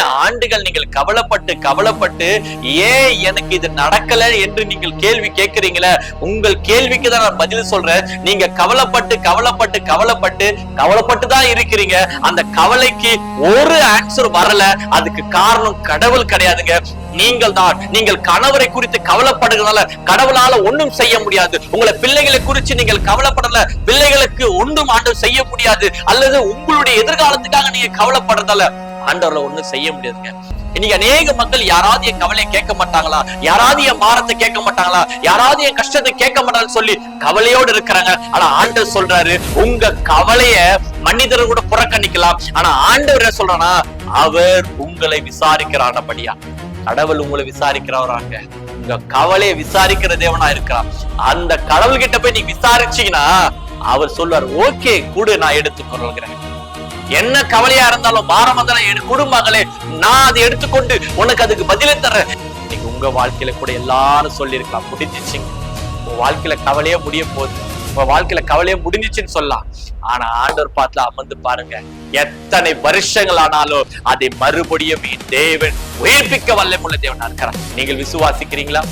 ஆண்டுகள் நீங்கள் கவலைப்பட்டு கவலைப்பட்டு ஏன் எனக்கு இது நடக்கல என்று நீங்கள் கேள்வி கேட்கிறீங்களே, உங்கள் கேள்விக்கு தான் நான் பதில் சொல்றேன். நீங்க கவலைப்பட்டு கவலைப்பட்டு கவலைப்பட்டு கவலைப்பட்டு தான் இருக்கிறீங்க. அந்த கவலைக்கு ஒரு ஆன்சர் வரல. அதுக்கு காரணம் கடவுள் கிடையாதுங்க, நீங்கள் தான். நீங்கள் கணவரை குறித்து கவலைப்படுறதுனால கடவுளால ஒண்ணும் செய்ய முடியாது. உங்களை பிள்ளைகளை குறித்து நீங்கள் கவலைப்படல, பிள்ளைகளுக்கு ஒன்றும் ஆண்டவர் செய்ய முடியாது. அல்லது உங்களுடைய எதிர்காலத்துக்காக நீங்க கவலைப்படுறதால ஆண்டவர்ல ஒண்ணும் செய்ய முடியாதுங்க. இன்னைக்கு அநேக மக்கள் யாராவது என் கவலையை கேட்க மாட்டாங்களா, யாராவது என் பாரத்தை கேட்க மாட்டாங்களா, யாராவது என் கஷ்டத்தை கேட்க மாட்டாங்கன்னு சொல்லி கவலையோடு இருக்கிறாங்க. ஆனா ஆண்டவர் சொல்றாரு, உங்க கவலைய மனிதர் கூட புறக்கணிக்கலாம், ஆனா ஆண்டவர் என்ன சொல்றானா, அவர் உங்களை விசாரிக்கிறானபடியா. கடவுள் உங்களை விசாரிக்கிறவராங்க, உங்க கவலையை விசாரிக்கிற தேவனா இருக்கிறார். அந்த கடவுள் கிட்ட போய் நீ விசாரிச்சீங்கன்னா அவர் சொல்வார், ஓகே கூடு, நான் எடுத்துக்கொள்கிறேன். என்ன கவலையா இருந்தாலும் பாரம் வந்தாலும் என் குடும்பங்களே, நான் அதை எடுத்துக்கொண்டு உனக்கு அதுக்கு பதிலை தர்றேன். இன்னைக்கு உங்க வாழ்க்கையில கூட எல்லாரும் சொல்லி இருக்கலாம், முடிஞ்சிச்சுங்க, உங்க வாழ்க்கையில கவலையே முடிய போகுது, உங்க வாழ்க்கையில கவலையே முடிஞ்சிச்சுன்னு சொல்லலாம். ஆனா ஆண்டவர் பார்த்துல அமர்ந்து பாருங்க, எத்தனை வருஷங்கள் ஆனாலும் அதை மறுபடியும் தேவன் உயிர்ப்பிக்க வல்லமுள்ள தேவனா இருக்கிறார். நீங்கள் விசுவாசிக்கிறீங்களா?